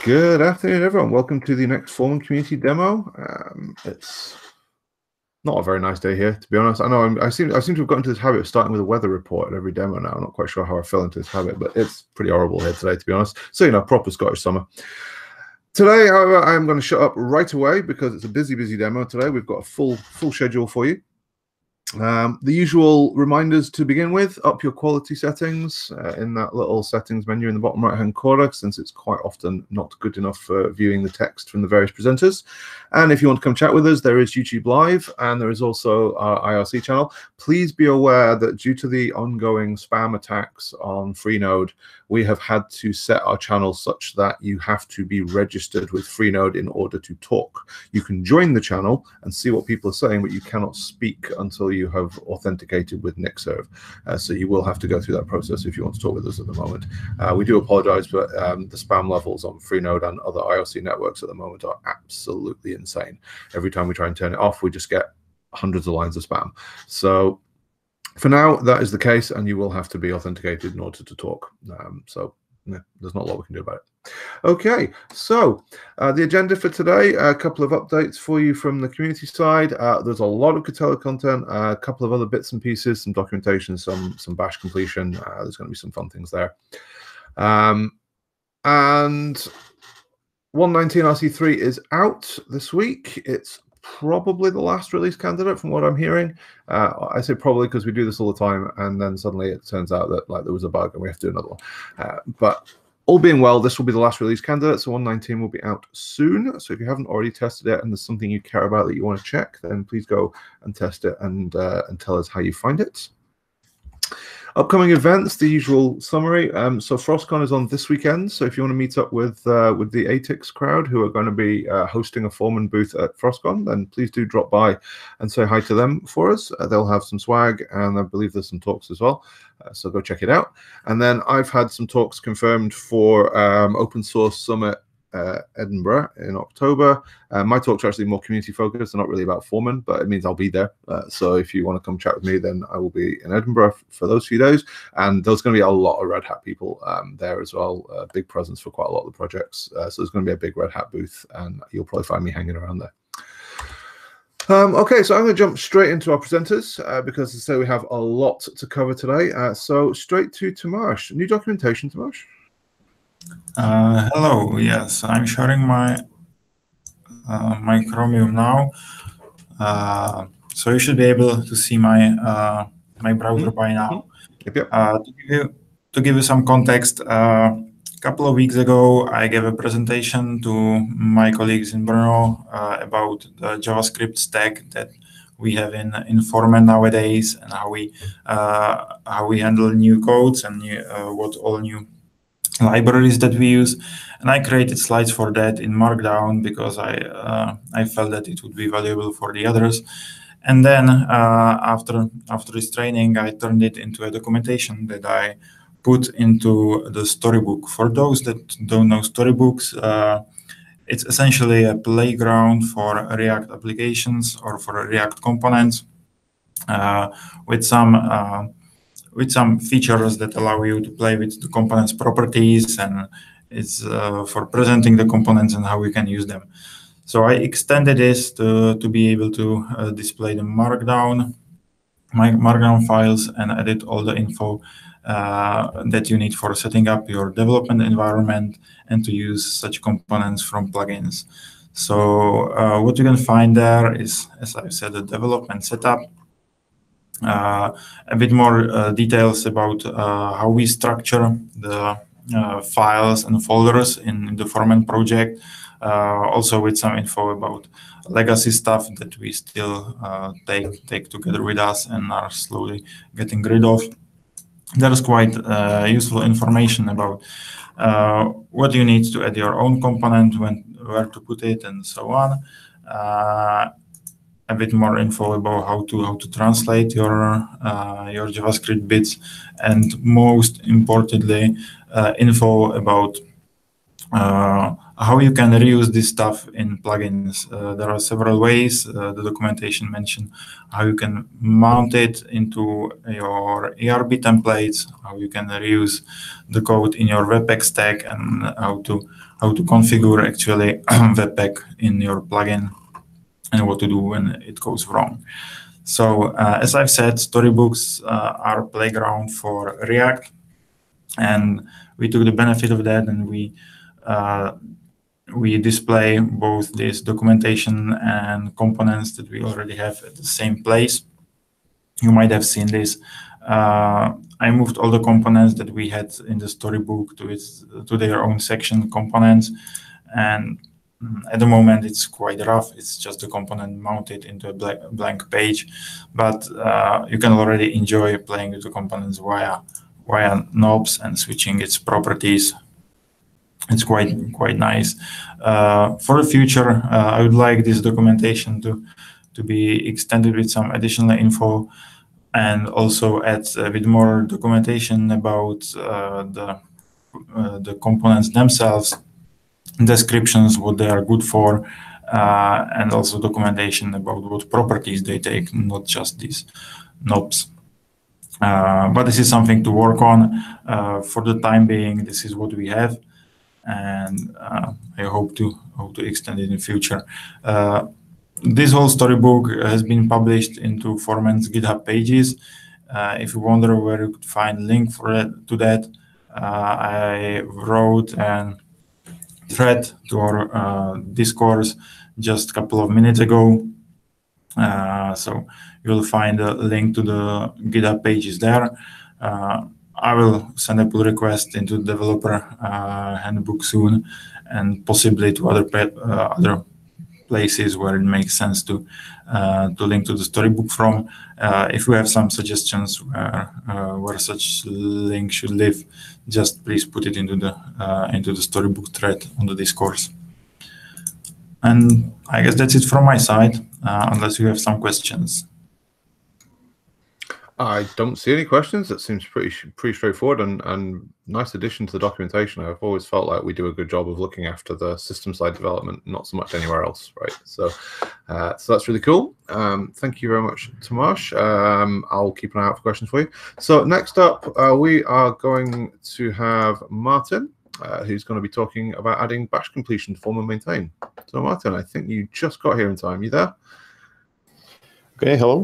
Good afternoon, everyone. Welcome to the next Foreman community demo. It's not a very nice day here, to be honest. I know I seem to have gotten into this habit of starting with a weather report at every demo now. I'm not quite sure how I fell into this habit, but it's pretty horrible here today, to be honest. So, proper Scottish summer. Today, however, I'm going to shut up right away because it's a busy demo today. We've got a full schedule for you. The usual reminders to begin with: up your quality settings in that little settings menu in the bottom right hand corner, since it's quite often not good enough for viewing the text from the various presenters. And if you want to come chat with us, there is YouTube Live, and there is also our IRC channel. Please be aware that due to the ongoing spam attacks on Freenode, we have had to set our channel such that you have to be registered with Freenode in order to talk. You can join the channel and see what people are saying, but you cannot speak until you have authenticated with Nixserve. So you will have to go through that process if you want to talk with us at the moment. We do apologize, but the spam levels on Freenode and other IRC networks at the moment are absolutely insane. Every time we try and turn it off, we just get hundreds of lines of spam. So for now, that is the case, and you will have to be authenticated in order to talk. There's not a lot we can do about it. Okay, so the agenda for today, a couple of updates for you from the community side. There's a lot of Catella content, a couple of other bits and pieces, some documentation, some bash completion. There's going to be some fun things there. And 119 RC3 is out this week. It's probably the last release candidate from what I'm hearing. I say probably because we do this all the time, and then suddenly it turns out that there was a bug and we have to do another one. But all being well, this will be the last release candidate, so 119 will be out soon. So if you haven't already tested it and there's something you care about that you want to check, then please go and test it and tell us how you find it. Upcoming events, the usual summary. So FrostCon is on this weekend. So if you want to meet up with the ATIX crowd, who are going to be hosting a Foreman booth at FrostCon, then please do drop by and say hi to them for us. They'll have some swag, and I believe there's some talks as well. So go check it out. And then I've had some talks confirmed for Open Source Summit Edinburgh in October. My talks are actually more community focused. They're not really about Foreman, but it means I'll be there. So if you want to come chat with me, then I will be in Edinburgh for those few days. And there's going to be a lot of Red Hat people there as well. Big presence for quite a lot of the projects. So there's going to be a big Red Hat booth, and you'll probably find me hanging around there. Okay, so I'm going to jump straight into our presenters because, as I say, we have a lot to cover today. So straight to Tomasz. New documentation, Tomasz? Hello, yes, I'm sharing my Chromium now. So you should be able to see my my browser by now. Yep. To give you some context, a couple of weeks ago, I gave a presentation to my colleagues in Brno about the JavaScript stack that we have in Foreman nowadays, and how we handle new codes and what all new libraries that we use. And I created slides for that in Markdown because I felt that it would be valuable for the others. And then after this training, I turned it into a documentation that I put into the Storybook. For those that don't know Storybooks, it's essentially a playground for React applications or for React components with some features that allow you to play with the components' properties, and it's for presenting the components and how we can use them. So I extended this to be able to display the Markdown files and edit all the info that you need for setting up your development environment and to use such components from plugins. So what you can find there is, as I said, the development setup, a bit more details about how we structure the files and folders in the Foreman project, also with some info about legacy stuff that we still take together with us and are slowly getting rid of. There's quite useful information about what you need to add your own component, where to put it, and so on. A bit more info about how to translate your JavaScript bits, and most importantly, info about how you can reuse this stuff in plugins. There are several ways. The documentation mentioned how you can mount it into your ERB templates, how you can reuse the code in your Webpack stack, and how to configure actually Webpack in your plugin, and what to do when it goes wrong. So as I've said, storybooks are a playground for React, and we took the benefit of that, and we display both this documentation and components that we already have at the same place. You might have seen this. I moved all the components that we had in the storybook to their own section components, and at the moment it's quite rough. It's just a component mounted into a blank page, but you can already enjoy playing with the components via knobs and switching its properties. It's quite nice. For the future, I would like this documentation to be extended with some additional info, and also add with more documentation about the components themselves, descriptions, what they are good for, and also documentation about what properties they take, not just these knobs. But this is something to work on. For the time being, this is what we have, and I hope to extend it in the future. This whole storybook has been published into Foreman's GitHub pages. If you wonder where you could find a link to that, I wrote a thread to our discourse just a couple of minutes ago. So you'll find a link to the GitHub pages there. I will send a pull request into the developer handbook soon, and possibly to other places where it makes sense to link to the storybook from. If you have some suggestions where such link should live, just please put it into the storybook thread on the discourse. And I guess that's it from my side, unless you have some questions. I don't see any questions. It seems pretty straightforward and nice addition to the documentation. I've always felt like we do a good job of looking after the system side development, not so much anywhere else, right? So that's really cool. Thank you very much, Tomasz. I'll keep an eye out for questions for you. So next up, we are going to have Martin, who's going to be talking about adding batch completion to Foreman maintain. So Martin, I think you just got here in time. You there? Okay, hello.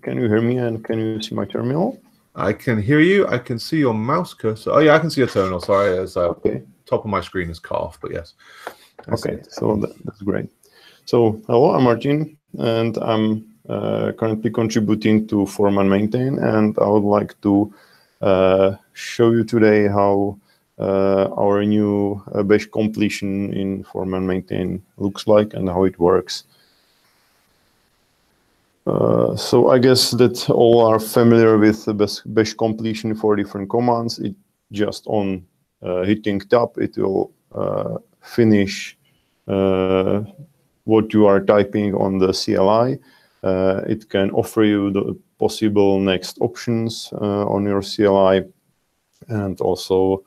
Can you hear me and can you see my terminal? I can hear you. I can see your mouse cursor. Oh yeah, I can see your terminal. Sorry, as okay. Top of my screen is cut off, but yes. Okay, so that's great. So hello, I'm Martin, and I'm currently contributing to Foreman maintain, and I would like to show you today how our new batch completion in Foreman maintain looks like and how it works. So I guess that all are familiar with the batch completion for different commands. It just on hitting tab, it will finish what you are typing on the CLI. It can offer you the possible next options on your CLI, and also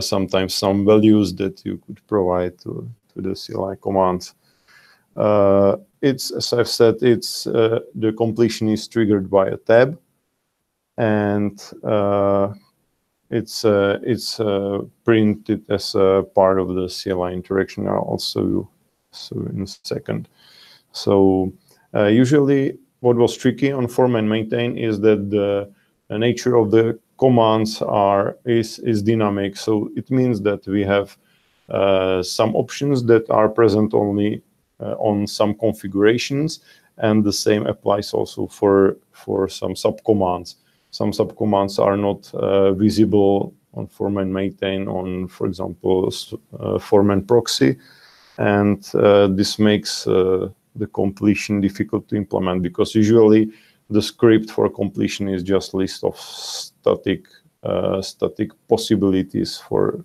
sometimes some values that you could provide to the CLI commands. It's, as I've said, it's the completion is triggered by a tab, and it's printed as a part of the CLI interaction. I'll also in a second. So usually, what was tricky on Foreman maintain is that the nature of the commands is dynamic. So it means that we have some options that are present only on some configurations, and the same applies also for some subcommands. Some subcommands are not visible on Foreman maintain on, for example, Foreman proxy, and this makes the completion difficult to implement, because usually the script for completion is just list of static possibilities for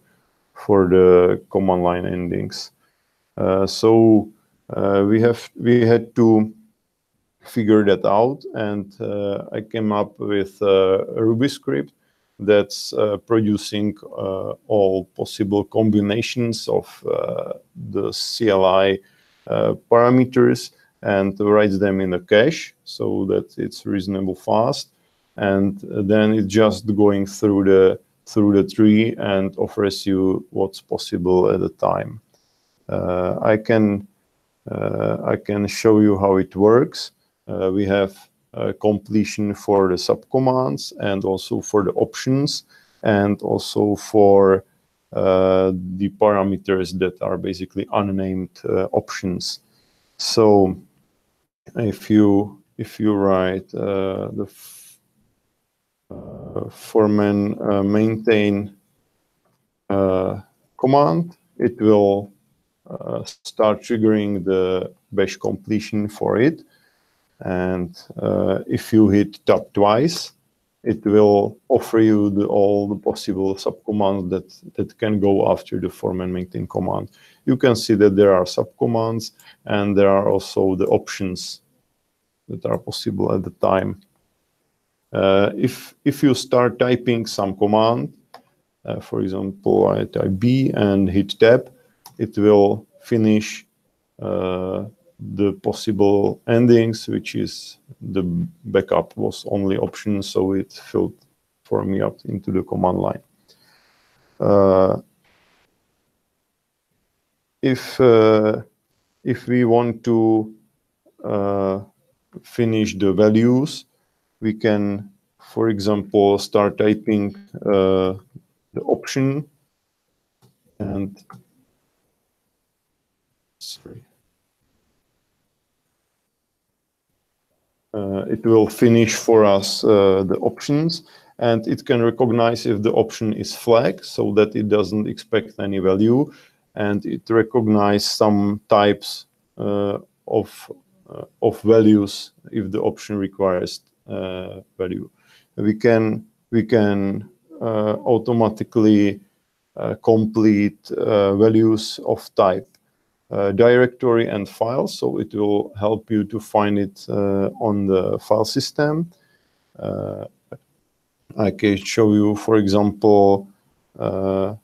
the command line endings. So we had to figure that out, and I came up with a Ruby script that's producing all possible combinations of the CLI parameters and writes them in a cache so that it's reasonably fast. And then it's just going through the tree and offers you what's possible at the time. I can show you how it works. We have completion for the subcommands and also for the options and also for the parameters that are basically unnamed options. So if you write the Foreman maintain command, it will start triggering the bash completion for it. And if you hit tab twice, it will offer you all the possible subcommands that can go after the Foreman maintain command. You can see that there are subcommands and there are also the options that are possible at the time. If you start typing some command, for example, I type B and hit tab, it will finish the possible endings, which is the backup was only option, so it filled for me up into the command line. If we want to finish the values, we can, for example, start typing the option and it will finish for us the options, and it can recognize if the option is flagged so that it doesn't expect any value, and it recognizes some types of values if the option requires value. We can automatically complete values of type directory and file, so it will help you to find it on the file system. I can show you, for example, the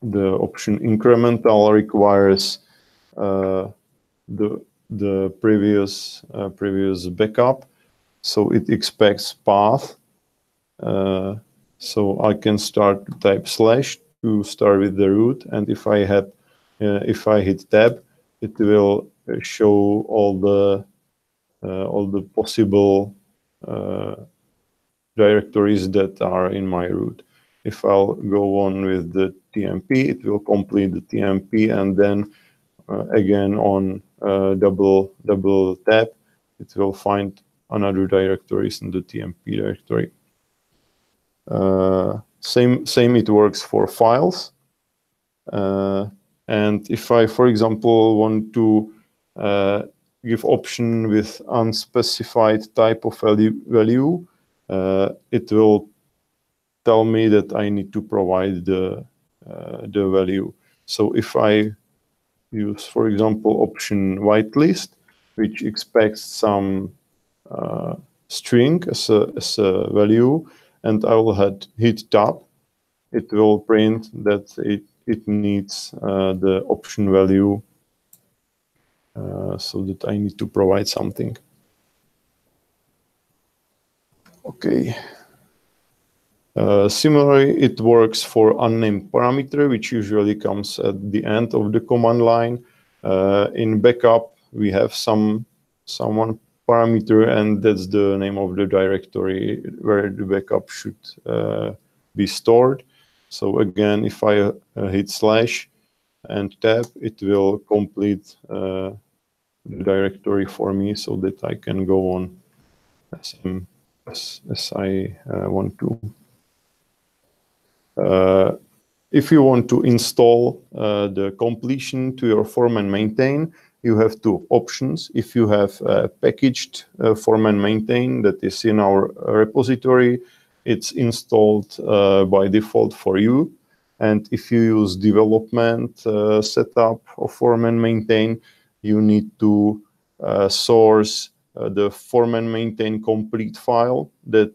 option incremental requires the previous backup, so it expects path. So I can start to type / to start with the root, and if I hit tab, it will show all the possible directories that are in my root. If I'll go on with the TMP, it will complete the TMP, and then again on double tab, it will find another directories in the TMP directory. Same it works for files. And if I, for example, want to give option with unspecified type of value, it will tell me that I need to provide the value. So if I use, for example, option whitelist, which expects some string as a value, and I will hit tab, it will print that it needs the option value, so that I need to provide something. Okay. Similarly, it works for unnamed parameter, which usually comes at the end of the command line. In backup, we have one parameter, and that's the name of the directory where the backup should be stored. So again, if I hit / and tab, it will complete the directory for me so that I can go on as I want to. If you want to install the completion to your Foreman maintain, you have two options. If you have packaged Foreman maintain that is in our repository, it's installed by default for you. And if you use development setup of Foreman maintain, you need to source the Foreman maintain complete file that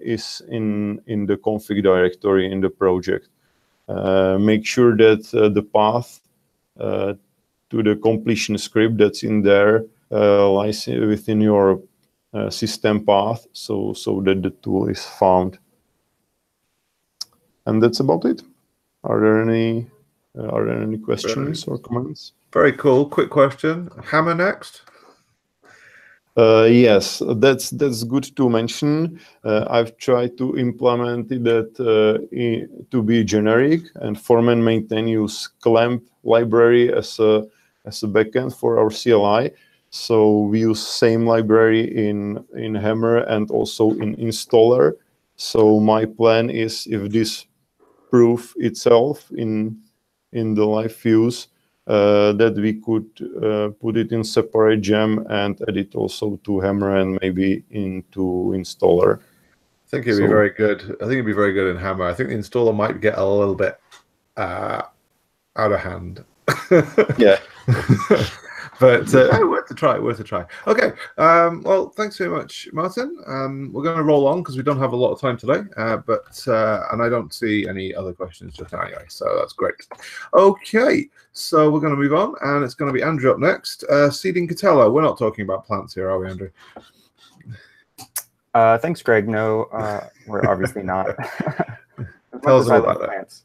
is in the config directory in the project. Make sure that the path to the completion script that's in there lies within your system path, so that the tool is found. And that's about it. Are there any questions or comments? Very cool. Quick question. Hammer next? Yes, that's good to mention. I've tried to implement that to be generic, and Foreman maintain use clamp library as a backend for our CLI. So we use same library in Hammer and also in installer. So my plan is, if this proof itself in the live use, that we could put it in separate gem and add it also to Hammer and maybe into installer. I think it'd be very good. I think it'd be very good in Hammer. I think the installer might get a little bit out of hand. Yeah. But worth a try, worth a try. Okay, well, thanks very much, Martin. We're going to roll on because we don't have a lot of time today, and I don't see any other questions just now anyway, so that's great. Okay, so we're going to move on, and it's going to be Andrew up next. Seeding Catella. We're not talking about plants here, are we, Andrew? Thanks, Greg. No, we're obviously not. Tell us about that. Plants.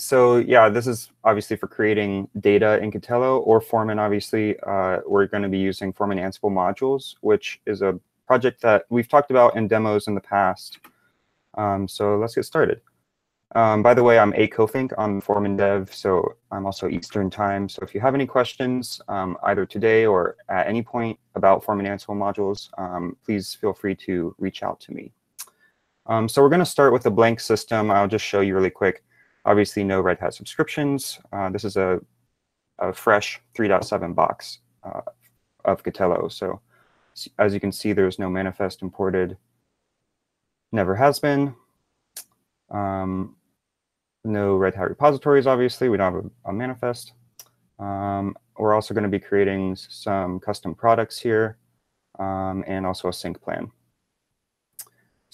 So yeah, this is obviously for creating data in Catella or Foreman. Obviously, we're going to be using Foreman Ansible modules, which is a project that we've talked about in demos in the past. So let's get started. By the way, I'm a co-think on Foreman dev, so I'm also Eastern time. So if you have any questions, either today or at any point about Foreman Ansible modules, please feel free to reach out to me. So we're going to start with a blank system. I'll just show you really quick. Obviously, no Red Hat subscriptions. This is a fresh 3.7 box of Catella. So as you can see, there's no manifest imported. Never has been. No Red Hat repositories, obviously. We don't have a manifest. We're also going to be creating some custom products here and also a sync plan.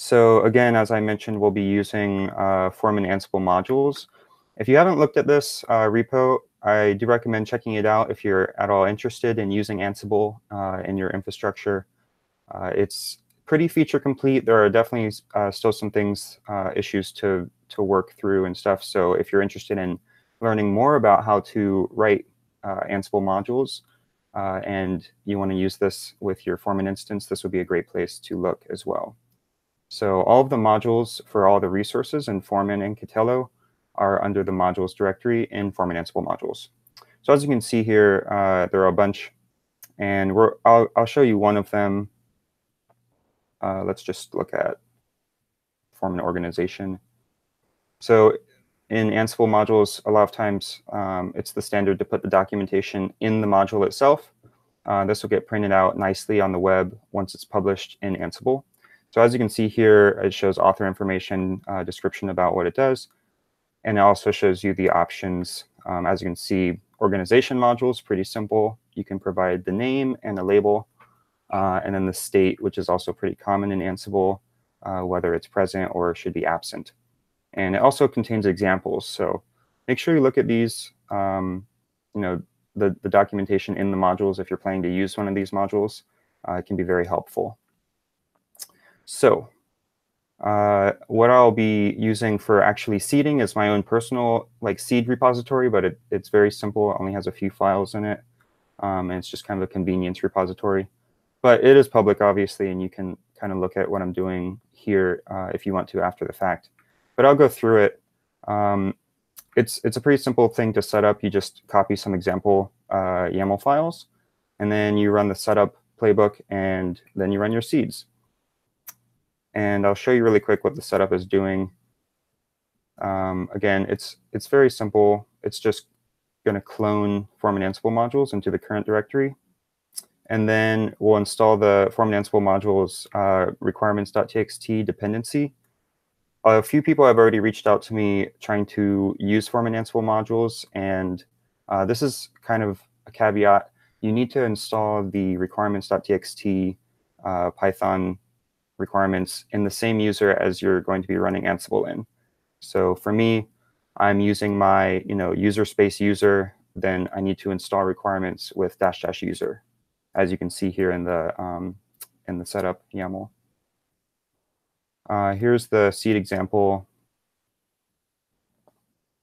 So again, as I mentioned, we'll be using Foreman Ansible modules. If you haven't looked at this repo, I do recommend checking it out if you're at all interested in using Ansible in your infrastructure. It's pretty feature complete. There are definitely still some things, issues to work through and stuff. So if you're interested in learning more about how to write Ansible modules and you want to use this with your Foreman instance, this would be a great place to look as well. So all of the modules for all the resources in Foreman and Catella are under the modules directory in Foreman Ansible modules. So as you can see here, there are a bunch, and I'll show you one of them. Let's just look at Foreman organization. So in Ansible modules, a lot of times it's the standard to put the documentation in the module itself. This will get printed out nicely on the web once it's published in Ansible. So as you can see here, it shows author information, description about what it does, and it also shows you the options. As you can see, organization modules, pretty simple. You can provide the name and a label, and then the state, which is also pretty common in Ansible, whether it's present or should be absent. And it also contains examples. So make sure you look at these, you know, the documentation in the modules. If you're planning to use one of these modules, it can be very helpful. So what I'll be using for actually seeding is my own personal seed repository, but it's very simple. It only has a few files in it, and it's just kind of a convenience repository. But it is public, obviously, and you can kind of look at what I'm doing here if you want to after the fact. But I'll go through it. It's a pretty simple thing to set up. You just copy some example YAML files, and then you run the setup playbook, and then you run your seeds. And I'll show you really quick what the setup is doing. Again, it's very simple. It's just going to clone Foreman Ansible modules into the current directory. And then we'll install the Foreman Ansible modules requirements.txt dependency. A few people have already reached out to me trying to use Foreman Ansible modules. And this is kind of a caveat. you need to install the requirements.txt Python requirements in the same user as you're going to be running Ansible in. So for me, I'm using my user space user, then I need to install requirements with -- user, as you can see here in the setup YAML. Here's the seed example.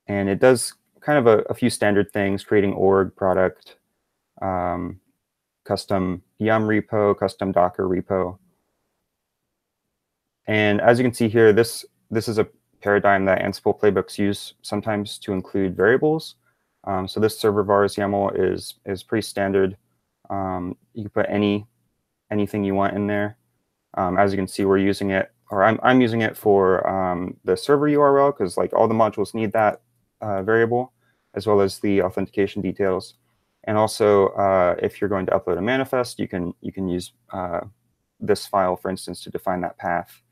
And it does kind of a few standard things, creating org, product, custom yum repo, custom Docker repo. And as you can see here, this is a paradigm that Ansible playbooks use sometimes to include variables. So this server vars YAML is pretty standard. You can put anything you want in there. As you can see, we're using it, or I'm using it for the server URL, because like all the modules need that variable, as well as the authentication details. And also, if you're going to upload a manifest, you can use this file, for instance, to define that path.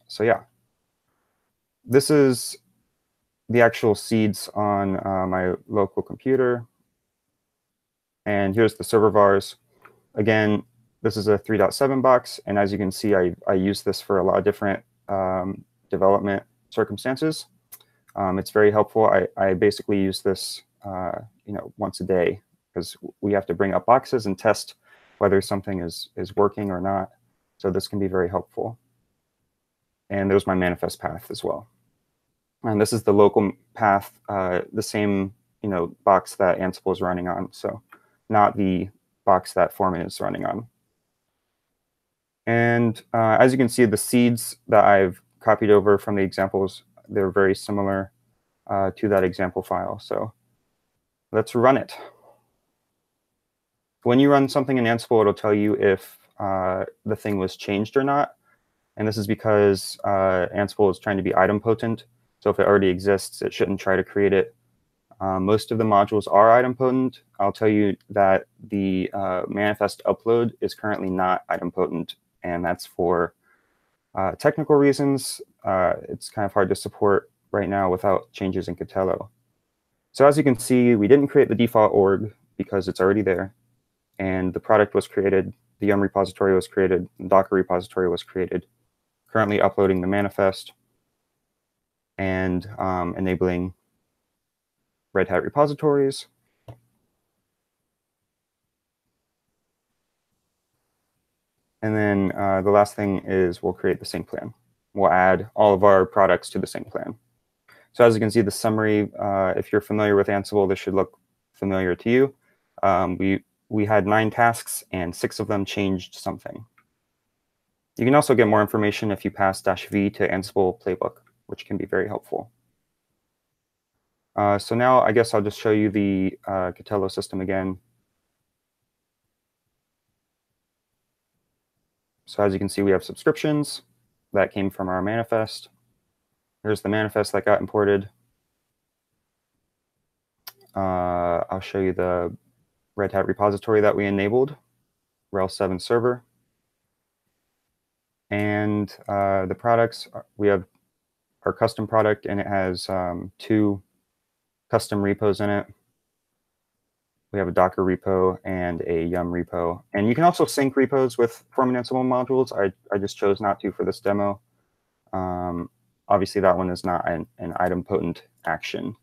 So yeah, this is the actual seeds on my local computer. And here's the server vars. Again, this is a 3.7 box. And as you can see, I use this for a lot of different development circumstances. It's very helpful. I basically use this once a day, because we have to bring up boxes and test whether something is working or not. So this can be very helpful. And there's my manifest path as well. And this is the local path, the same box that Ansible is running on, so not the box that Foreman is running on. And as you can see, the seeds that I've copied over from the examples, they're very similar to that example file. So let's run it. When you run something in Ansible, it'll tell you if the thing was changed or not. And this is because Ansible is trying to be idempotent. So if it already exists, it shouldn't try to create it. Most of the modules are idempotent. I'll tell you that the manifest upload is currently not idempotent, and that's for technical reasons. It's kind of hard to support right now without changes in Catello. So as you can see, we didn't create the default org because it's already there. And the product was created, the yum repository was created, the Docker repository was created. Currently uploading the manifest and enabling Red Hat repositories. And then the last thing is we'll create the sync plan. We'll add all of our products to the sync plan. So as you can see, the summary, if you're familiar with Ansible, this should look familiar to you. We had 9 tasks, and 6 of them changed something. You can also get more information if you pass -v to Ansible Playbook, which can be very helpful. So now I guess I'll just show you the Catello system again. So as you can see, we have subscriptions that came from our manifest. Here's the manifest that got imported. I'll show you the Red Hat repository that we enabled, Rel 7 server. And the products, we have our custom product, and it has 2 custom repos in it. We have a Docker repo and a yum repo. And you can also sync repos with Foreman Ansible modules. I just chose not to for this demo. Obviously, that one is not an idempotent action.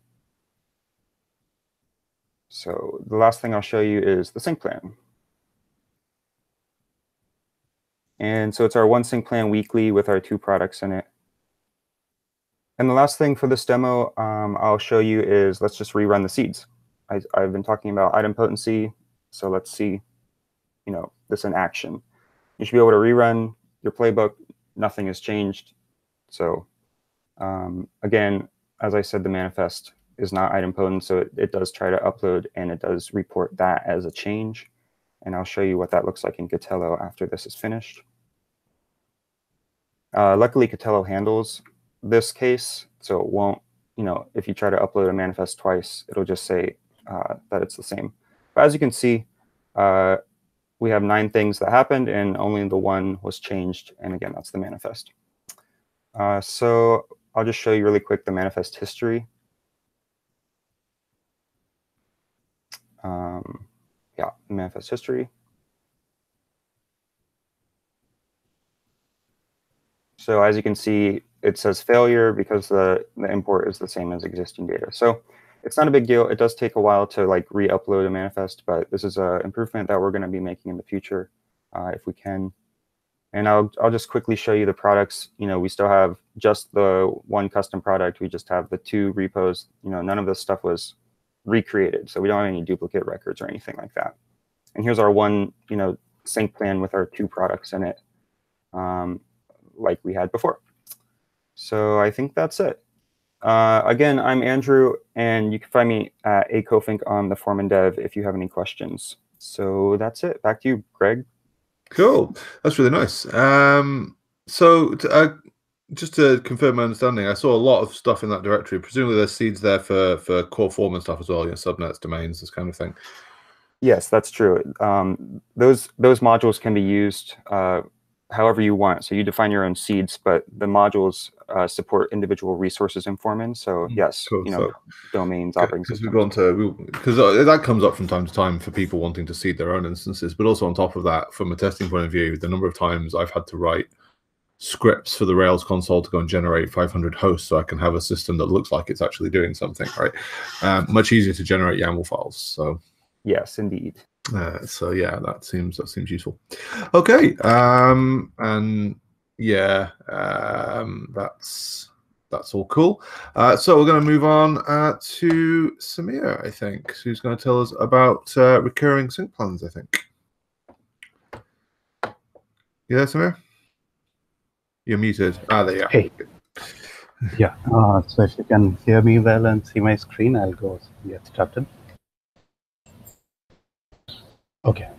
So the last thing I'll show you is the sync plan. And so it's our 1 sync plan weekly with our 2 products in it. And the last thing for this demo I'll show you is, let's just rerun the seeds. I've been talking about idempotency, so let's see this in action. You should be able to rerun your playbook. Nothing has changed. So again, as I said, the manifest is not idempotent, so it does try to upload, and it does report that as a change. And I'll show you what that looks like in Catello after this is finished. Luckily, Catello handles this case, so it won't, if you try to upload a manifest twice, it'll just say that it's the same. But as you can see, we have 9 things that happened, and only the 1 was changed. And again, that's the manifest. So I'll just show you really quick the manifest history. Yeah, manifest history. So as you can see, it says failure because the import is the same as existing data. So it's not a big deal. It does take a while to like re-upload a manifest, but this is an improvement that we're going to be making in the future if we can. And I'll just quickly show you the products. You know, we still have just the one custom product. We just have the 2 repos. You know, none of this stuff was recreated, so we don't have any duplicate records or anything like that. And here's our one, you know, sync plan with our 2 products in it, like we had before. So I think that's it. Again, I'm Andrew, and you can find me at acofink on the Foreman Dev if you have any questions. So that's it. Back to you, Greg. Cool. That's really nice. Just to confirm my understanding, I saw a lot of stuff in that directory. Presumably there's seeds there for core Foreman stuff as well, you know, subnets, domains, this kind of thing. Yes, that's true. Those modules can be used however you want. So you define your own seeds, but the modules support individual resources in Foreman. So yes, cool. You know, domains, operating systems. Because that comes up from time to time for people wanting to seed their own instances, but also on top of that, from a testing point of view, the number of times I've had to write scripts for the Rails console to go and generate 500 hosts so I can have a system that looks like it's actually doing something, right? Much easier to generate YAML files. So yes, indeed. So yeah, that seems useful. Okay, and yeah, that's all cool. So we're going to move on to Samir, I think, who's going to tell us about recurring sync plans, I think. You there, Samir? You're muted. There you are. Hey. Yeah, so if you can hear me well and see my screen, I'll go get started. Okay.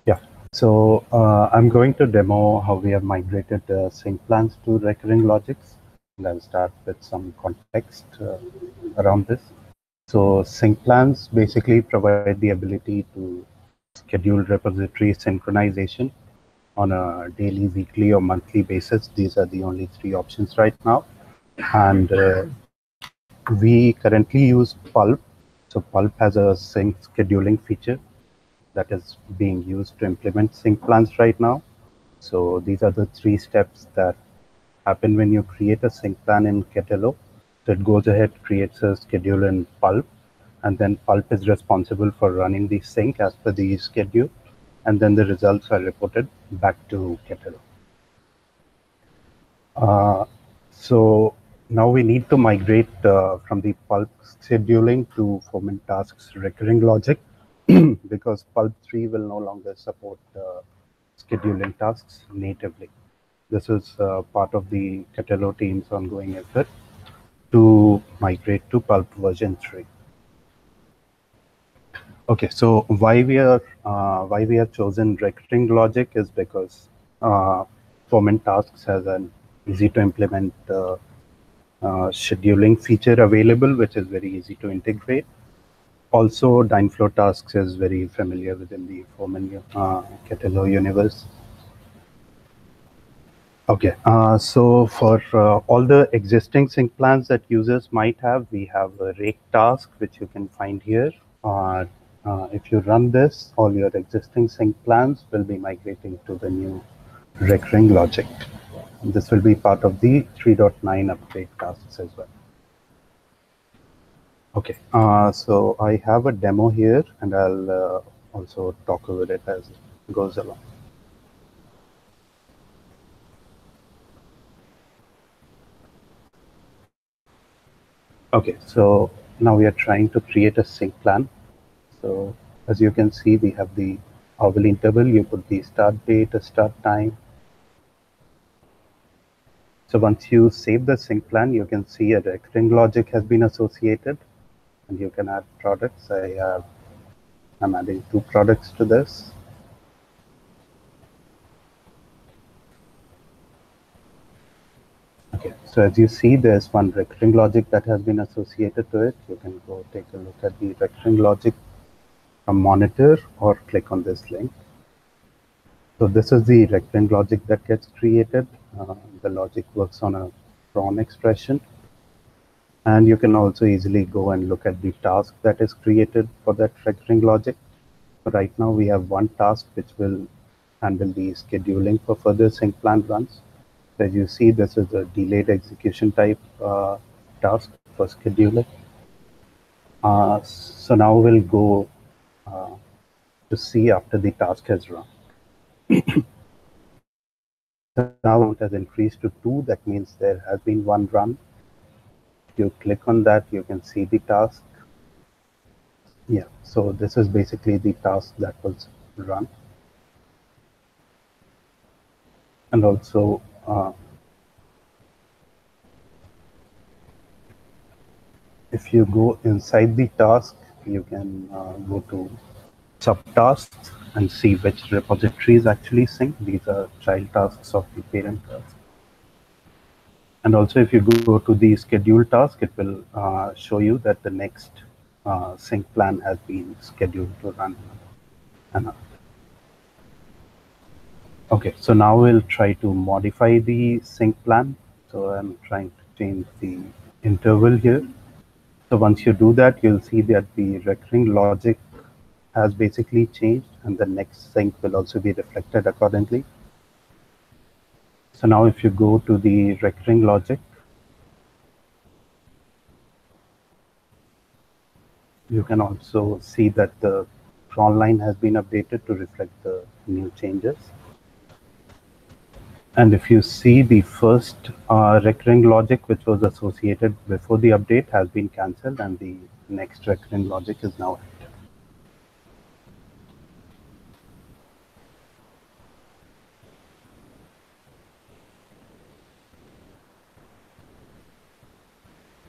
Yeah, so I'm going to demo how we have migrated sync plans to recurring logics. And I'll start with some context around this. So sync plans basically provide the ability to schedule repository synchronization on a daily, weekly, or monthly basis. These are the only 3 options right now. And we currently use Pulp. So Pulp has a sync scheduling feature that is being used to implement sync plans right now. So these are the 3 steps that happen when you create a sync plan in Ketelo. So it goes ahead, creates a schedule in Pulp, and then Pulp is responsible for running the sync as per the schedule. And then the results are reported back to Ketelo. So now we need to migrate from the Pulp scheduling to Foreman tasks recurring logic because Pulp 3 will no longer support scheduling tasks natively. This is part of the Ketelo team's ongoing effort to migrate to Pulp version 3. Okay, so why we have chosen recurring logic is because Foreman tasks has an easy to implement scheduling feature available, which is very easy to integrate. Also, Dynflow tasks is very familiar within the Foreman Ketelo universe. Okay, so for all the existing sync plans that users might have, we have a rake task, which you can find here. If you run this, all your existing sync plans will be migrating to the new recurring logic. And this will be part of the 3.9 upgrade tasks as well. Okay, so I have a demo here, and I'll also talk over it as it goes along. Okay, so now we are trying to create a sync plan. So as you can see, we have the hourly interval. You put the start date, the start time. So once you save the sync plan, you can see a recurring logic has been associated, and you can add products. I'm adding 2 products to this. Okay, so as you see, there's one recurring logic that has been associated to it. You can go take a look at the recurring logic from Monitor or click on this link. So this is the recurring logic that gets created. The logic works on a cron expression. And you can also easily go and look at the task that is created for that recurring logic. Right now we have one task which will handle the scheduling for further sync plan runs. As you see, this is a delayed execution type task for scheduling. So now we'll go to see after the task has run. So now it has increased to 2. That means there has been one run. If you click on that, you can see the task. Yeah, so this is basically the task that was run. And also, if you go inside the task, you can go to subtasks and see which repositories actually sync. These are child tasks of the parent task. And also, if you go to the schedule task, it will show you that the next sync plan has been scheduled to run. Okay, so now we'll try to modify the sync plan. So I'm trying to change the interval here. So once you do that, you'll see that the recurring logic has basically changed, and the next sync will also be reflected accordingly. So now if you go to the recurring logic, you can also see that the cron line has been updated to reflect the new changes. And if you see, the first recurring logic which was associated before the update has been cancelled, and the next recurring logic is now active.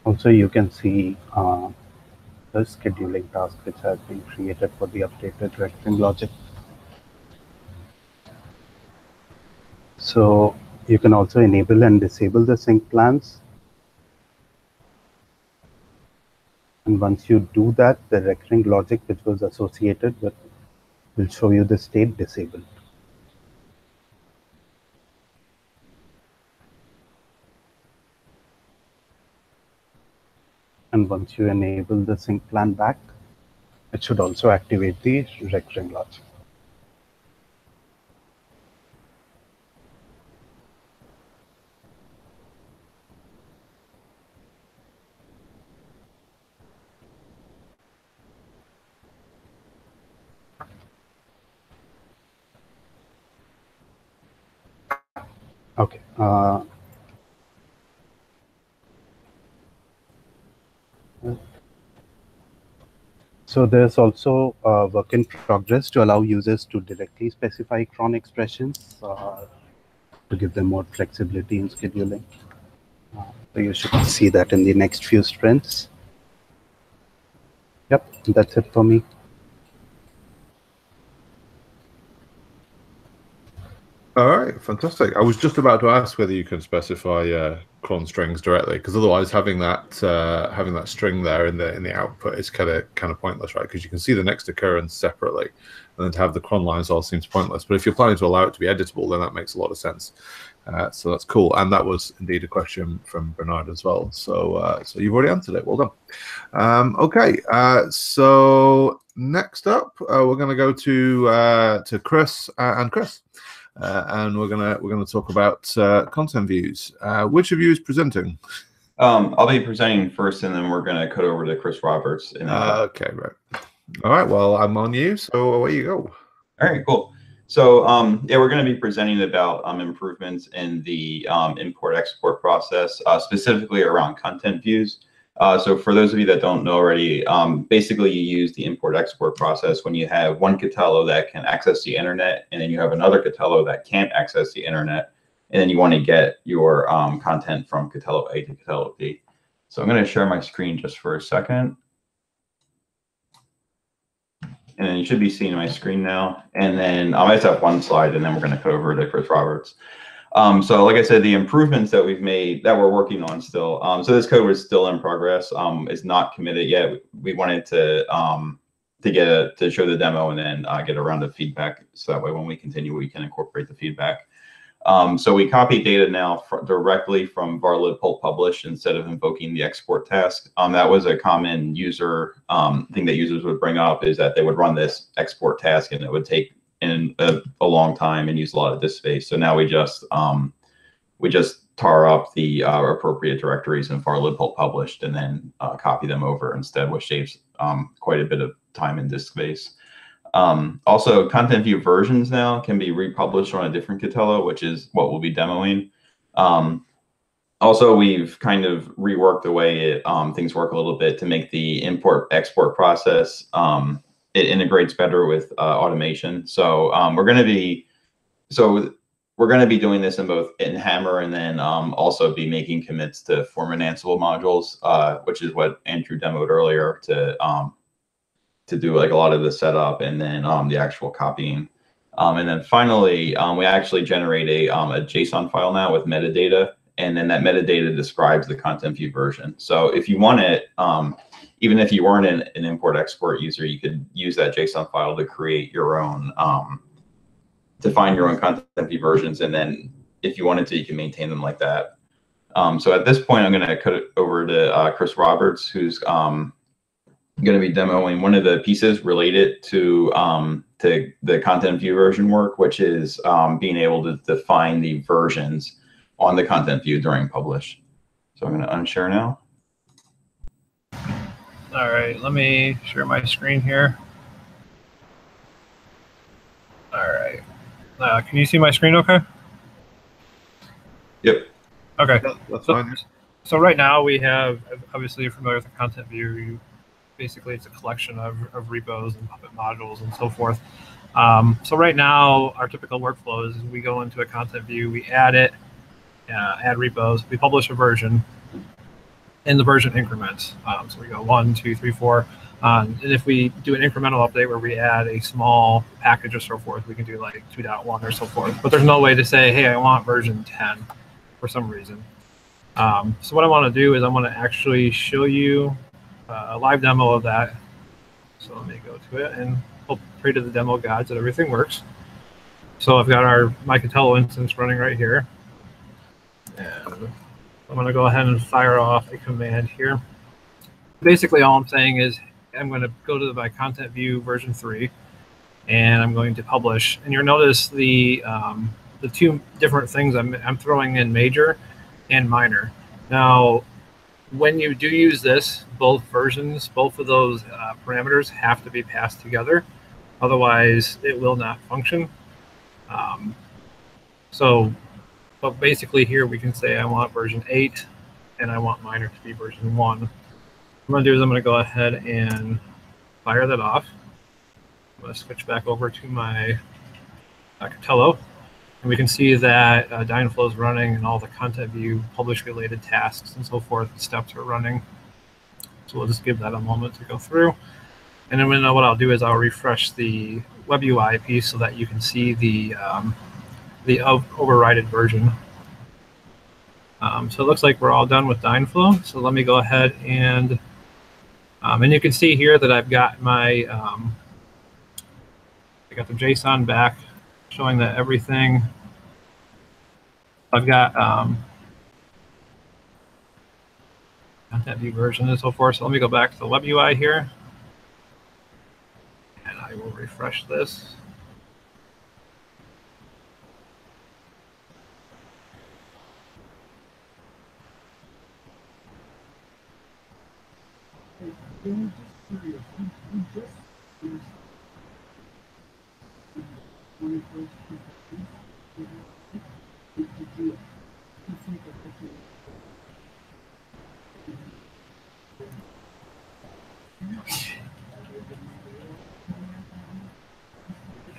Also, you can see the scheduling task which has been created for the updated recurring logic. So you can also enable and disable the sync plans. And once you do that, the recurring logic which was associated with will show you the state disabled. And once you enable the sync plan back, it should also activate the recurring logic. Okay. So there's also a work in progress to allow users to directly specify cron expressions to give them more flexibility in scheduling. So you should see that in the next few sprints. Yep, that's it for me. All right, fantastic. I was just about to ask whether you can specify cron strings directly, because otherwise having that string there in the output is kind of pointless, right? Because you can see the next occurrence separately, and then to have the cron lines all seems pointless. But if you're planning to allow it to be editable, then that makes a lot of sense. So that's cool, and that was indeed a question from Bernard as well. So so you've already answered it. Well done. Okay, so next up we're going to go to Chris and Chris. And we're gonna talk about content views. Which of you is presenting? I'll be presenting first, and then we're gonna cut over to Chris Roberts. Okay, right. All right. Well, I'm on you, so away you go. All right, cool. So yeah, we're gonna be presenting about improvements in the import-export process, specifically around content views. So for those of you that don't know already, basically you use the import-export process when you have one Catello that can access the internet, and then you have another Catello that can't access the internet, and then you want to get your content from Catello A to Catello B. So I'm going to share my screen just for a second. And then you should be seeing my screen now. And then I just have one slide, and then we're going to cut over to Chris Roberts. So like I said, the improvements that we've made that we're working on still. So this code was still in progress. It's not committed yet. We wanted to show the demo and then get a round of feedback. So that way when we continue, we can incorporate the feedback. So we copy data now directly from varlib pull publish instead of invoking the export task. That was a common user thing that users would bring up, is that they would run this export task and it would take a long time and use a lot of disk space. So now we just tar up the appropriate directories in varlib pull published and then copy them over instead, which saves quite a bit of time and disk space. Also, content view versions now can be republished on a different Catello, which is what we'll be demoing. Also, we've kind of reworked the way things work a little bit to make the import-export process, it integrates better with automation. So we're going to be doing this in Hammer, and then also be making commits to Foreman Ansible modules, which is what Andrew demoed earlier, to do like a lot of the setup and then the actual copying. And then finally, we actually generate a JSON file now with metadata, and then that metadata describes the content view version. So if you want it, even if you weren't an import-export user, you could use that JSON file to create your own, to find your own content view versions, and then if you wanted to, you can maintain them like that. So at this point, I'm going to cut it over to Chris Roberts, who's going to be demoing one of the pieces related to the content view version work, which is being able to define the versions on the content view during publish. So I'm going to unshare now. All right, let me share my screen here. All right. Can you see my screen okay? Yep. Okay. That's fine. So right now we have, obviously you're familiar with the content view. Basically, it's a collection of repos and Puppet modules and so forth. So right now, our typical workflow is we go into a content view, we add it, add repos, we publish a version, and the version increments. So we go 1, 2, 3, 4. And if we do an incremental update where we add a small package or so forth, we can do like 2.1 or so forth. But there's no way to say, hey, I want version 10 for some reason. So what I want to do is I want to actually show you a live demo of that. So let me go to it and hope, pray to the demo gods that everything works. So I've got my Catello instance running right here. And I'm going to go ahead and fire off a command here. Basically, all I'm saying is I'm going to go to my content view version 3, and I'm going to publish. And you'll notice the two different things I'm throwing in, major and minor. Now, when you do use this, both versions, both of those parameters have to be passed together. Otherwise, it will not function. But basically here we can say I want version 8 and I want minor to be version 1. What I'm going to do is I'm going to go ahead and fire that off. I'm going to switch back over to my Catello. And we can see that Dynaflow is running and all the content view publish related tasks and so forth, the steps are running. So we'll just give that a moment to go through. And then what I'll do is I'll refresh the web UI piece so that you can see the overridden version. So it looks like we're all done with Dynaflow. So let me go ahead and you can see here that I've got my I got the JSON back, showing that everything. I've got content view version and so forth. So let me go back to the web UI here, and I will refresh this.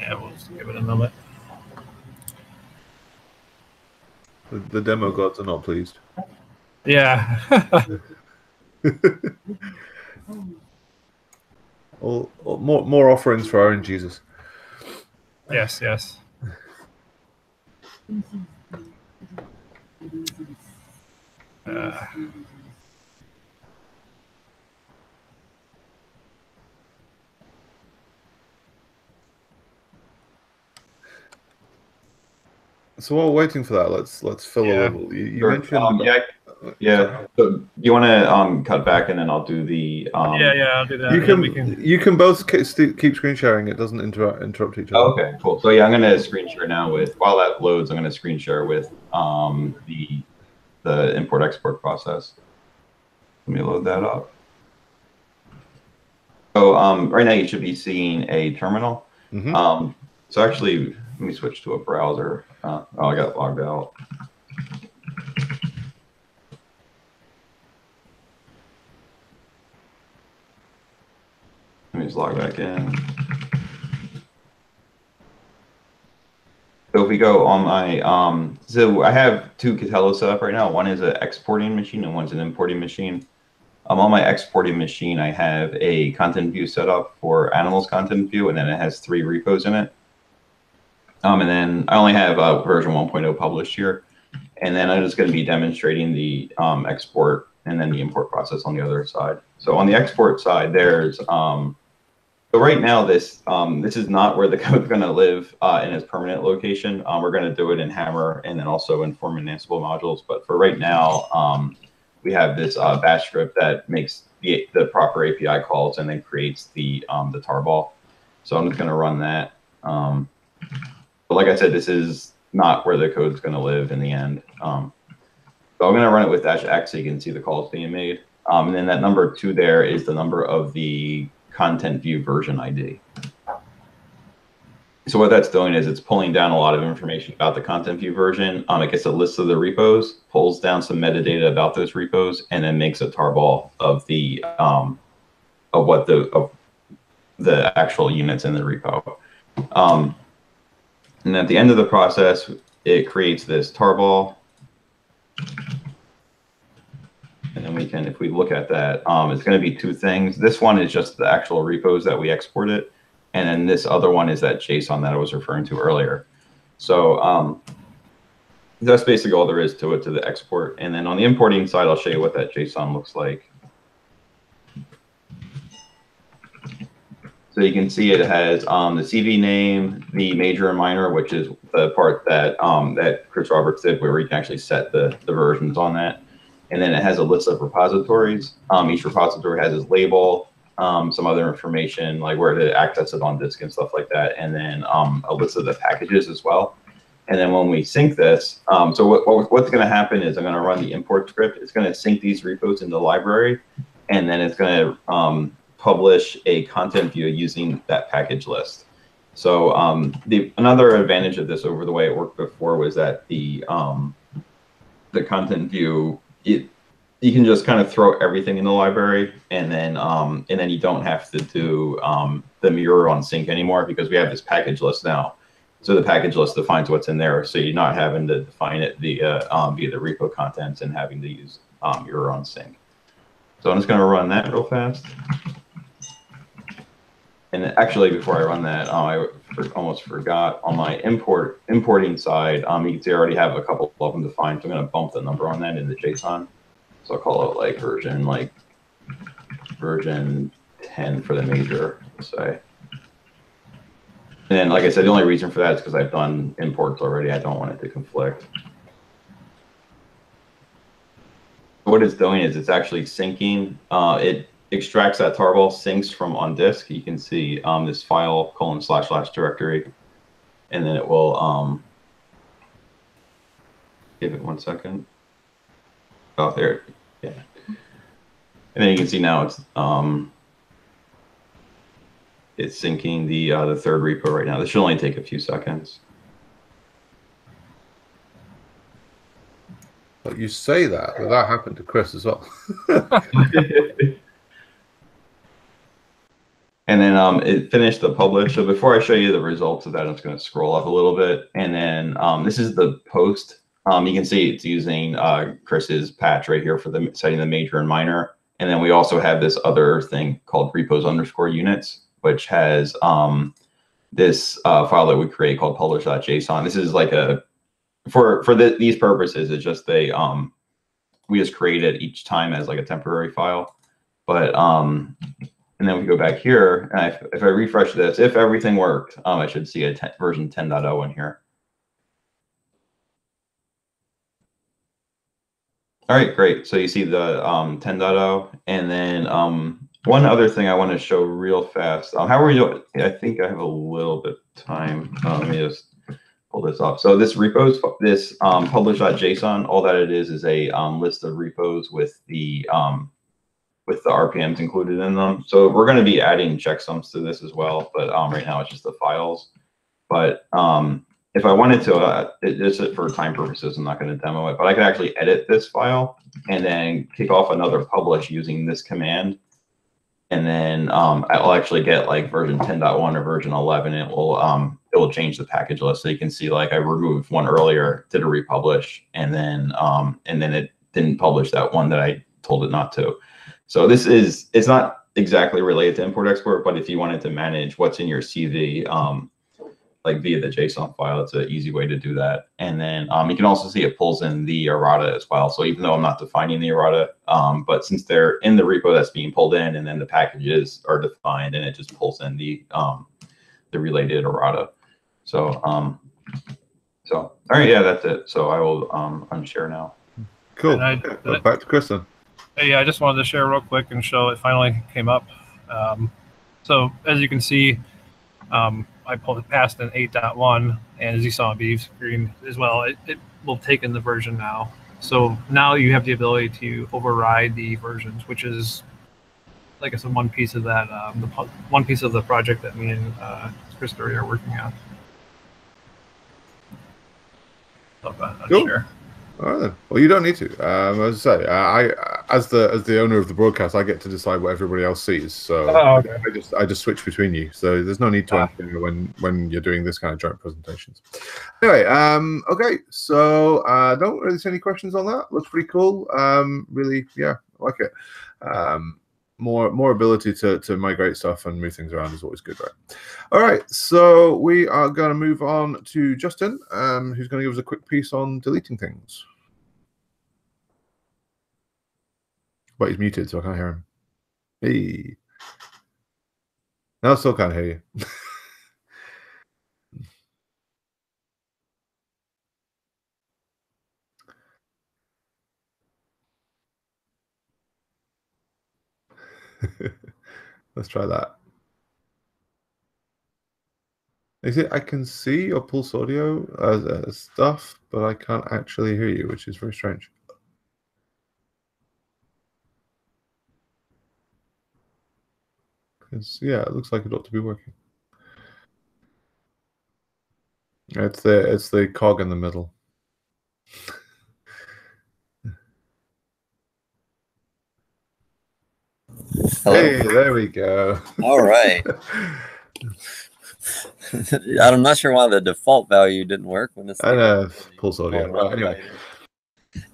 Yeah, we'll just give it a moment. The demo gods are not pleased. Yeah. More offerings for our own Jesus. Yes, yes. So while we're waiting for that, let's fill a Yeah. little. You Sure. mentioned. Yeah. So do you want to cut back and then I'll do the. Yeah, I'll do that. You can both keep screen sharing. It doesn't interrupt each other. Oh, okay, cool. So yeah, I'm going to screen share now with, while that loads, I'm going to screen share with the import export process. Let me load that up. So right now you should be seeing a terminal. Mm-hmm. So actually, let me switch to a browser. Oh, I got logged out. Let me just log back in. So if we go on my, so I have two Catello set up right now. One is an exporting machine and one's an importing machine. On my exporting machine, I have a content view set up for animals content view, and then it has 3 repos in it. And then I only have version 1.0 published here. And then I'm just going to be demonstrating the export and then the import process on the other side. So on the export side, there's, so right now this is not where the code is going to live in its permanent location. We're going to do it in Hammer and then also in Foreman Ansible modules. But for right now, we have this bash script that makes the proper API calls and then creates the tarball. So I'm just going to run that. But like I said, this is not where the code is going to live in the end. So I'm going to run it with -x so you can see the calls being made. And then that number 2 there is the number of the content view version ID. So what that's doing is it's pulling down a lot of information about the content view version. It gets a list of the repos, pulls down some metadata about those repos, and then makes a tarball of the of the actual units in the repo. And at the end of the process, it creates this tarball. And then we can, if we look at that, it's going to be 2 things. This one is just the actual repos that we exported. And then this other one is that JSON that I was referring to earlier. So that's basically all there is to it, to the export. And then on the importing side, I'll show you what that JSON looks like. So you can see it has the CV name, the major and minor, which is the part that that Chris Roberts did, where we can actually set the versions on that. And then it has a list of repositories. Each repository has its label, some other information like where to access it on disk and stuff like that, and then a list of the packages as well. And then when we sync this, so what's going to happen is I'm going to run the import script. It's going to sync these repos in the library, and then it's going to publish a content view using that package list. So another advantage of this over the way it worked before was that the content view, you can just kind of throw everything in the library, and then you don't have to do the mirror on sync anymore because we have this package list now. So the package list defines what's in there, so you're not having to define it via the repo contents and having to use mirror on sync. So I'm just going to run that real fast. And actually, before I run that, I almost forgot on my importing side. You can see I already have a couple of them defined. So I'm going to bump the number on that into JSON. So I'll call it like version 10 for the major, let's say. And like I said, the only reason for that is because I've done imports already. I don't want it to conflict. What it's doing is it's actually syncing. It extracts that tarball, syncs from on disk. You can see this file // directory, and then it will give it 1 second. Oh, there, yeah. And then you can see now it's syncing the 3rd repo right now. This should only take a few seconds. But you say that, but that happened to Chris as well. And then it finished the publish. So before I show you the results of that, I'm just going to scroll up a little bit. And then this is the post. You can see it's using Chris's patch right here for setting the major and minor. And then we also have this other thing called repos_units, which has this file that we create called publish.json. This is like a, these purposes, it's just we just create it each time as like a temporary file. But and then we go back here, and if I refresh this, if everything worked, I should see a version 10.0 in here. All right, great. So you see the 10.0, and then one other thing I want to show real fast. How are we doing? I think I have a little bit of time. Let me just pull this up. So this repos, this publish.json, all that it is a list of repos with the RPMs included in them. So we're going to be adding checksums to this as well, but right now it's just the files. But if I wanted to, just for time purposes, I'm not going to demo it, but I can actually edit this file and then kick off another publish using this command. And then I'll actually get like version 10.1 or version 11. It will change the package list. So you can see like I removed one earlier, did a republish, and then it didn't publish that one that I told it not to. So it's not exactly related to import export, but if you wanted to manage what's in your CV, like via the JSON file, it's an easy way to do that. And then you can also see it pulls in the errata as well. So even though I'm not defining the errata, but since they're in the repo that's being pulled in, and then the packages are defined, and it just pulls in the related errata. So all right, yeah, that's it. So I will unshare now. Cool. Back to Kristen. Yeah, I just wanted to share real quick and show it finally came up. So as you can see, I pulled it past an 8.1, and as you saw on Bee's screen as well, it will take in the version now. So now you have the ability to override the versions, which is, like I said, one piece of that, one piece of the project that me and Chris Dory are working on. Cool. Sure. All right then. Well, you don't need to. As I say, as the owner of the broadcast, I get to decide what everybody else sees. So okay. I just switch between you. So there's no need to enter when you're doing this kind of joint presentations. Anyway, okay. So don't really see any questions on that. Looks pretty cool. Really, yeah, I like it. More ability to migrate stuff and move things around is always good, right? All right, so we are going to move on to Justin, who's going to give us a quick piece on deleting things. But he's muted, so I can't hear him. Hey. No, I still can't hear you. Let's try that. Is it I can see your pulse audio stuff, but I can't actually hear you, which is very strange. Because yeah, it looks like it ought to be working. It's the cog in the middle. Hello. Hey, there we go. All right. I'm not sure why the default value didn't work when this. I know, pulse audio. Well, anyway.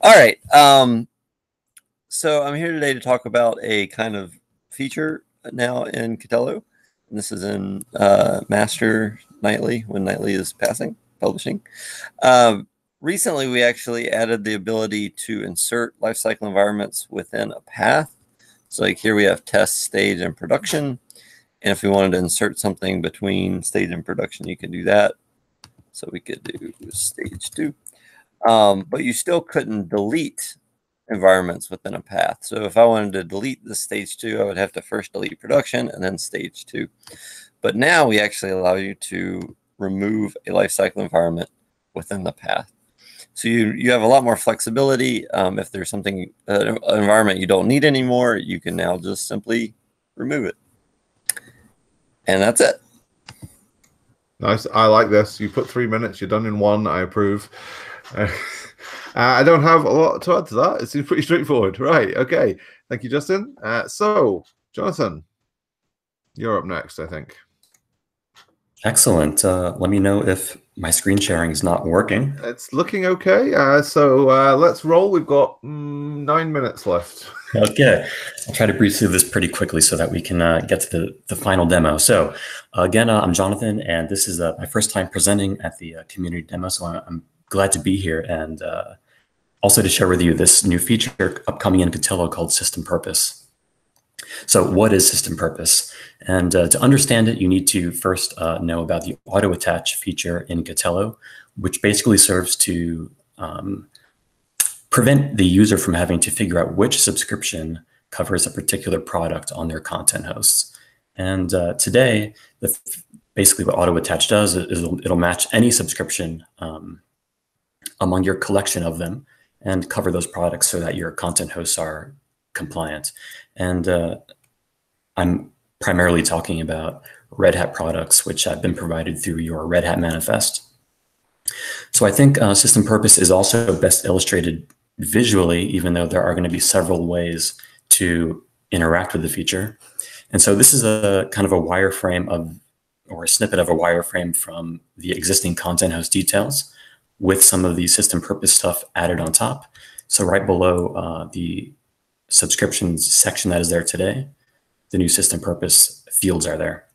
All right. So I'm here today to talk about a kind of feature now in Catello. And this is in master nightly, when nightly is publishing. Recently, we actually added the ability to insert lifecycle environments within a path. So like here we have test, stage, and production. And if we wanted to insert something between stage and production, you can do that. So we could do stage 2. But you still couldn't delete environments within a path. So if I wanted to delete the stage 2, I would have to first delete production and then stage 2. But now we actually allow you to remove a lifecycle environment within the path. So you have a lot more flexibility. If there's something, an environment you don't need anymore, you can now just simply remove it. And that's it. Nice. I like this. You put 3 minutes. You're done in 1. I approve. I don't have a lot to add to that. It seems pretty straightforward. Right. Okay. Thank you, Justin. So, Jonathan, you're up next, I think. Excellent. Let me know if my screen sharing is not working. It's looking okay. So let's roll. We've got 9 minutes left. Okay. I'll try to breeze through this pretty quickly so that we can get to the final demo. So again, I'm Jonathan, and this is my first time presenting at the community demo. So I'm glad to be here and also to share with you this new feature upcoming in Catello called System Purpose. So what is system purpose? And to understand it, you need to first know about the auto attach feature in Catello, which basically serves to prevent the user from having to figure out which subscription covers a particular product on their content hosts. And today, basically what auto attach does is it'll match any subscription among your collection of them and cover those products so that your content hosts are compliant. And I'm primarily talking about Red Hat products, which have been provided through your Red Hat manifest. So I think system purpose is also best illustrated visually, even though there are going to be several ways to interact with the feature. And so this is a kind of a wireframe or a snippet of a wireframe from the existing content host details with some of the system purpose stuff added on top. So right below the subscriptions section that is there today, the new system purpose fields are there.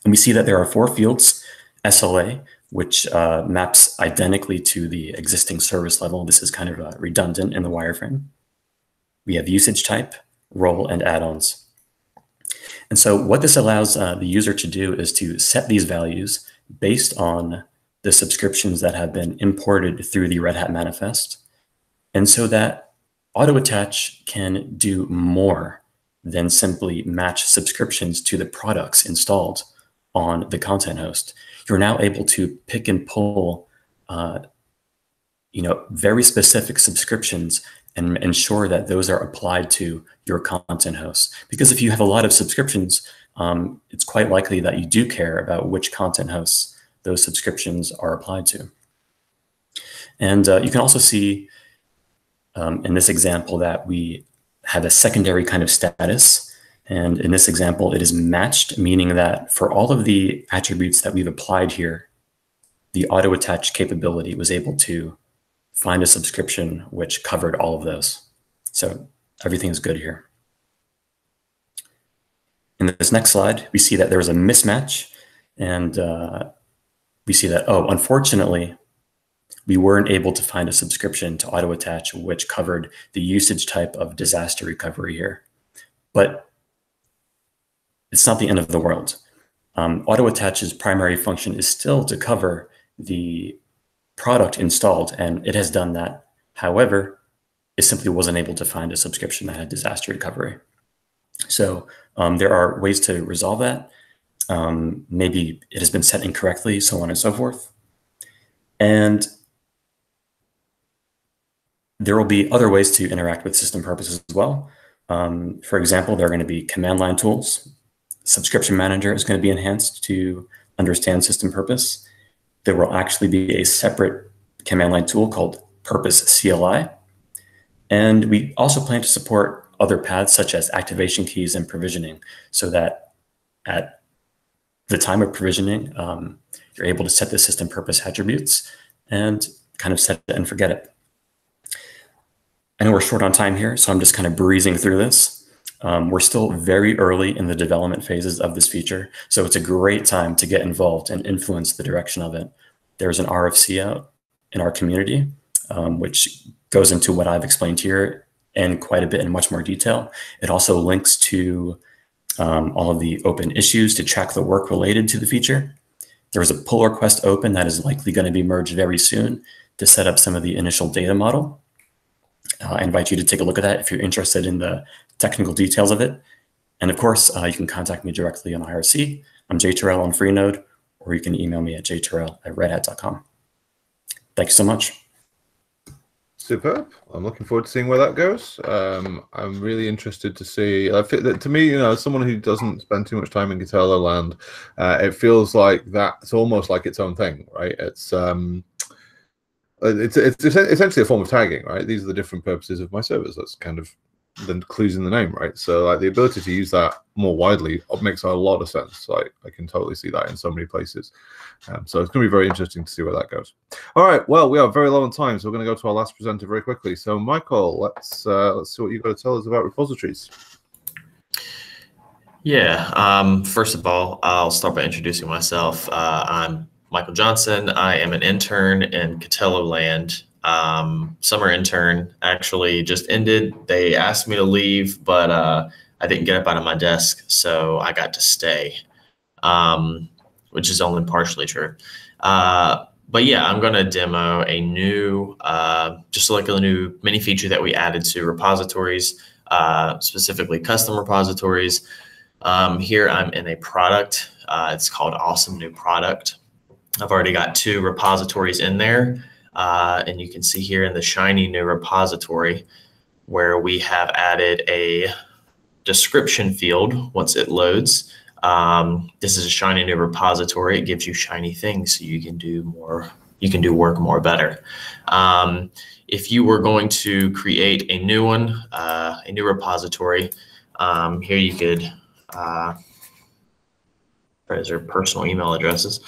And we see that there are 4 fields: SLA, which maps identically to the existing service level. This is kind of redundant in the wireframe. We have usage type, role, and add-ons. And so what this allows the user to do is to set these values based on the subscriptions that have been imported through the Red Hat manifest. And so that auto attach can do more than simply match subscriptions to the products installed on the content host. You're now able to pick and pull very specific subscriptions and ensure that those are applied to your content hosts. Because if you have a lot of subscriptions, it's quite likely that you do care about which content hosts those subscriptions are applied to. And you can also see in this example that we have a secondary kind of status. And in this example, it is matched, meaning that for all of the attributes that we've applied here, the auto attach capability was able to find a subscription which covered all of those. So everything is good here. In this next slide, we see that there is a mismatch, and we see that, oh, unfortunately, we weren't able to find a subscription to auto attach which covered the usage type of disaster recovery here. But it's not the end of the world. Auto attach's primary function is still to cover the product installed, and it has done that. However, it simply wasn't able to find a subscription that had disaster recovery. So there are ways to resolve that. Maybe it has been set incorrectly, so on and so forth. And there will be other ways to interact with system purposes as well. For example, there are going to be command line tools. Subscription Manager is going to be enhanced to understand system purpose. There will actually be a separate command line tool called Purpose CLI. And we also plan to support other paths such as activation keys and provisioning, so that at the time of provisioning, you're able to set the system purpose attributes and kind of set it and forget it. I know we're short on time here, so I'm just kind of breezing through this. We're still very early in the development phases of this feature, so it's a great time to get involved and influence the direction of it. There's an RFC out in our community, which goes into what I've explained here and quite a bit in much more detail. It also links to all of the open issues to track the work related to the feature. There is a pull request open that is likely going to be merged very soon to set up some of the initial data model. I invite you to take a look at that if you're interested in the technical details of it. And of course, you can contact me directly on IRC. I'm JTerrell on Freenode, or you can email me at jterrell@redhat.com. Thank you so much. Superb. I'm looking forward to seeing where that goes. I'm really interested to see. To me, as someone who doesn't spend too much time in Catello land, it feels like that's almost like its own thing, right? It's essentially a form of tagging, right? These are the different purposes of my servers. That's kind of the clues in the name, right? So like the ability to use that more widely makes a lot of sense. Like I can totally see that in so many places. So it's going to be very interesting to see where that goes. All right. Well, we are very low on time, so we're going to go to our last presenter very quickly. So Michael, let's see what you've got to tell us about repositories. Yeah. First of all, I'll start by introducing myself. I'm Michael Johnson. I am an intern in Catello land. Summer intern actually just ended. They asked me to leave, but I didn't get up out of my desk, so I got to stay, which is only partially true. But yeah, I'm going to demo a new, just like a new mini feature that we added to repositories, specifically custom repositories. Here I'm in a product. It's called Awesome New Product. I've already got 2 repositories in there. And you can see here in the shiny new repository where we have added a description field once it loads. This is a shiny new repository. It gives you shiny things so you can do more, you can do work more better. If you were going to create a new one, a new repository, here you could, these are personal email addresses,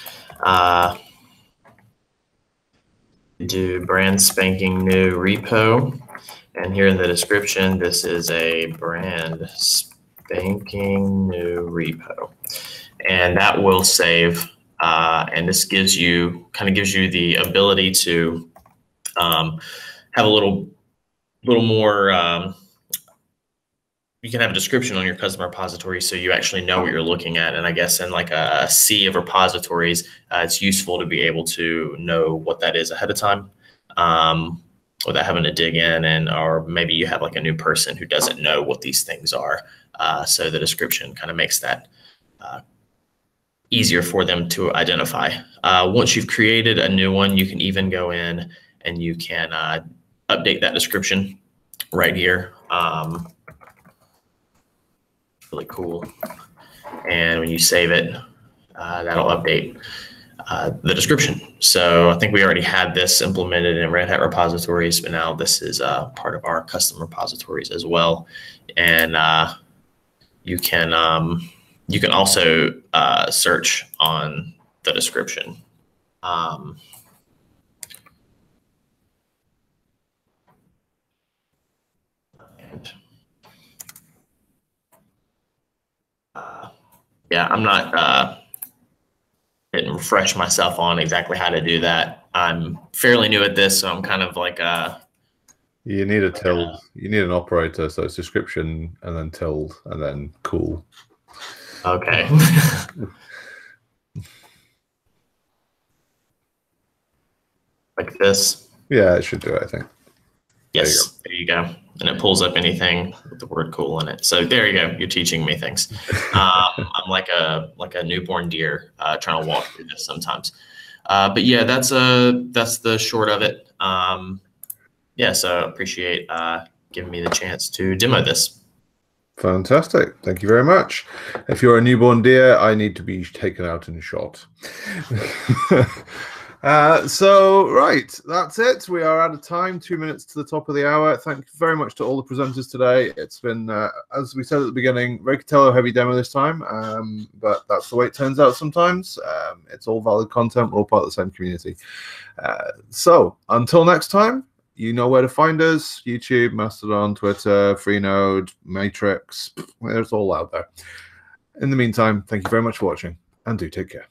do brand spanking new repo. And here in the description, this is a brand spanking new repo. And that will save, and this gives you, kind of gives you the ability to have a little more, you can have a description on your custom repository so you actually know what you're looking at. And I guess in like a sea of repositories, it's useful to be able to know what that is ahead of time without having to dig in, and or maybe you have like a new person who doesn't know what these things are. So the description kind of makes that easier for them to identify. Once you've created a new one, you can even go in and you can update that description right here. Really cool. And when you save it, that'll update the description. So I think we already had this implemented in Red Hat repositories, but now this is part of our custom repositories as well. And you can also search on the description. Yeah, I'm not didn't refresh myself on exactly how to do that. I'm fairly new at this, so I'm kind of like you need a tilde. You need an operator, so it's description and then tilde and then cool. Okay. Like this. Yeah, it should do it, I think. Yes, there you go. And it pulls up anything with the word cool in it. So there you go. You're teaching me things. I'm like a newborn deer trying to walk through this sometimes. But yeah, that's the short of it. Yeah, so I appreciate giving me the chance to demo this. Fantastic. Thank you very much. If you're a newborn deer, I need to be taken out and shot. So, right, that's it. We are out of time, 2 minutes to the top of the hour. Thank you very much to all the presenters today. It's been, as we said at the beginning, very Catello heavy demo this time, but that's the way it turns out sometimes. It's all valid content. We're all part of the same community. So, until next time, you know where to find us: YouTube, Mastodon, Twitter, Freenode, Matrix. It's all out there. In the meantime, thank you very much for watching, and do take care.